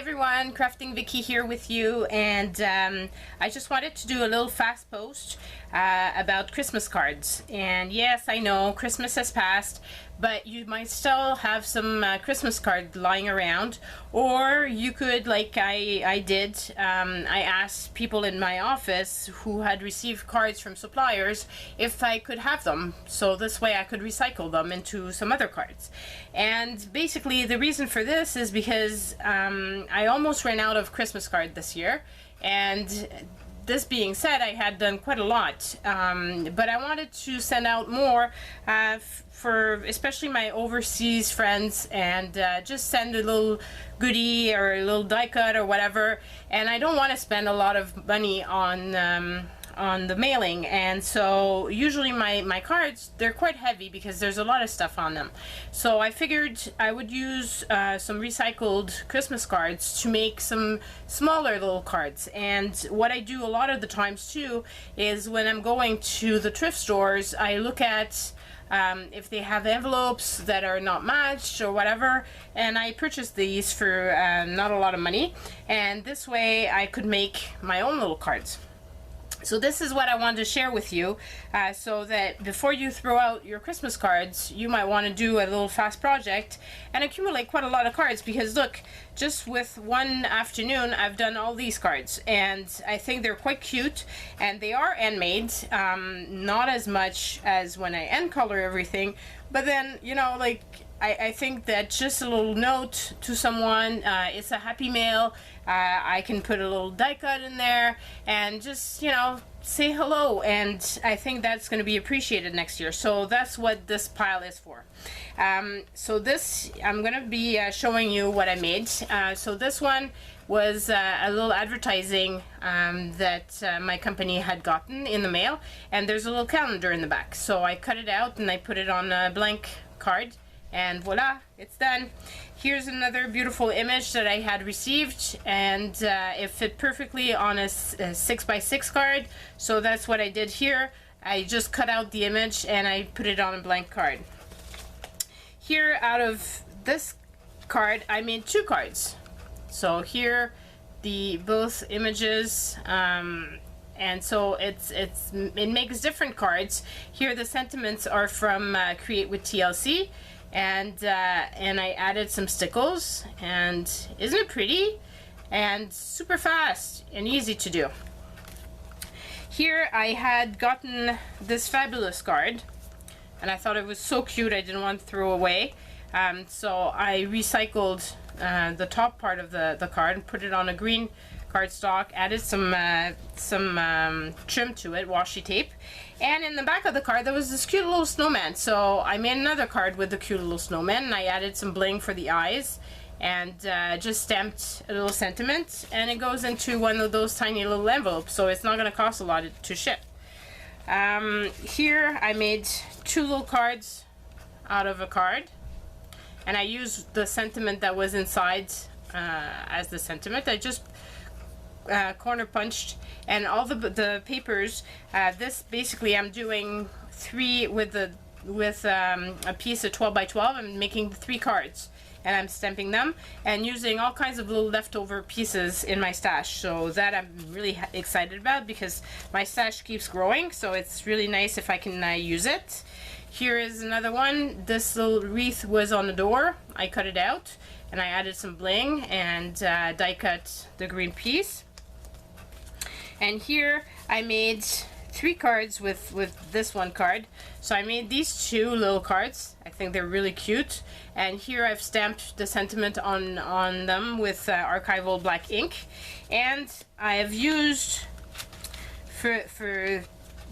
everyone, Crafting Vicky here with you, and I just wanted to do a little fast post about Christmas cards. And yes, I know Christmas has passed, but you might still have some Christmas cards lying around, or you could, like I did, I asked people in my office who had received cards from suppliers if I could have them, so this way I could recycle them into some other cards. And basically the reason for this is because I almost ran out of Christmas cards this year, and this being said, I had done quite a lot, but I wanted to send out more for especially my overseas friends, and just send a little goodie or a little die cut or whatever. And I don't want to spend a lot of money on the mailing, and so usually my cards, they're quite heavy because there's a lot of stuff on them. So I figured I would use some recycled Christmas cards to make some smaller little cards. And what I do a lot of the times too is when I'm going to the thrift stores, I look at if they have envelopes that are not matched or whatever, and I purchase these for not a lot of money, and this way I could make my own little cards. So this is what I wanted to share with you, so that before you throw out your Christmas cards, you might want to do a little fast project and accumulate quite a lot of cards, because look, just with one afternoon I've done all these cards, and I think they're quite cute, and they are handmade, not as much as when I end color everything, but then, you know, like, I think that just a little note to someone, it's a happy mail, I can put a little die cut in there and just, you know, say hello, and I think that's going to be appreciated next year. So that's what this pile is for. So this, I'm going to be showing you what I made. So this one was a little advertising that my company had gotten in the mail, and there's a little calendar in the back. So I cut it out and I put it on a blank card, and voila, it's done. Here's another beautiful image that I had received, and it fit perfectly on a 6x6 card, so that's what I did here. I just cut out the image and I put it on a blank card. Here, out of this card, I made two cards. So here, both images, and so it makes different cards. Here the sentiments are from Create with TLC, and I added some stickles, and isn't it pretty? And super fast and easy to do. Here I had gotten this fabulous card, and I thought it was so cute I didn't want to throw away. So I recycled the top part of the card and put it on a green cardstock, added some trim to it, washi tape, and in the back of the card there was this cute little snowman. So I made another card with the cute little snowman, and I added some bling for the eyes, and just stamped a little sentiment, and it goes into one of those tiny little envelopes, so it's not going to cost a lot to ship. Here I made two little cards out of a card, and I used the sentiment that was inside as the sentiment. I just corner punched, and all the papers, this basically I'm doing three with a piece of 12 by 12. I'm making 3 cards, and I'm stamping them and using all kinds of little leftover pieces in my stash. So that I'm really excited about, because my stash keeps growing, so it's really nice if I can use it. Here is another one. This little wreath was on the door. I cut it out and I added some bling and die cut the green piece. And here I made 3 cards with this one card. So I made these 2 little cards. I think they're really cute. And here I've stamped the sentiment on them with archival black ink. And I have used, for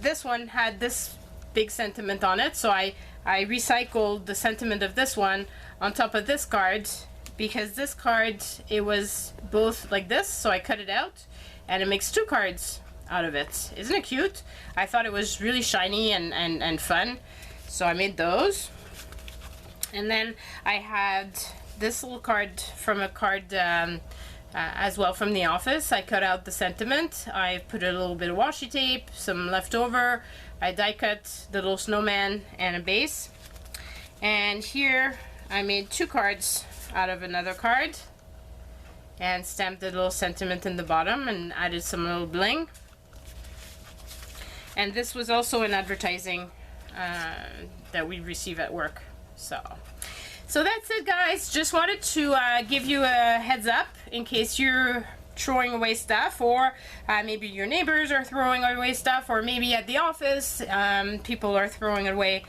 this one, had this big sentiment on it. So I recycled the sentiment of this one on top of this card, because this card, it was both like this, so I cut it out, and it makes 2 cards out of it. Isn't it cute? I thought it was really shiny and fun, so I made those. And then I had this little card from a card as well from the office. I cut out the sentiment, I put a little bit of washi tape, some leftover, I die cut the little snowman and a base. And here I made 2 cards out of another card, and stamped the little sentiment in the bottom and added some little bling. And this was also an advertising that we receive at work. So that's it, guys. Just wanted to give you a heads up in case you're throwing away stuff, or maybe your neighbors are throwing away stuff, or maybe at the office people are throwing away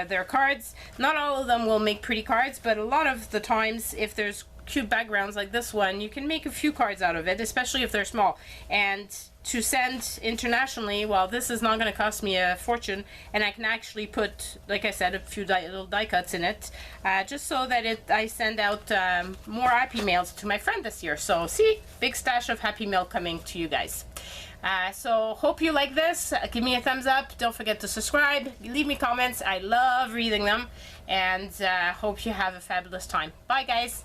their cards. Not all of them will make pretty cards, but a lot of the times, if there's cute backgrounds like this one, you can make a few cards out of it, especially if they're small. And to send internationally, well, this is not going to cost me a fortune, and I can actually put, like I said, a few little die cuts in it, just so that I send out more Happy Mails to my friend this year. So see, big stash of Happy Mail coming to you guys. So hope you like this. Give me a thumbs up. Don't forget to subscribe. Leave me comments. I love reading them, and hope you have a fabulous time. Bye, guys.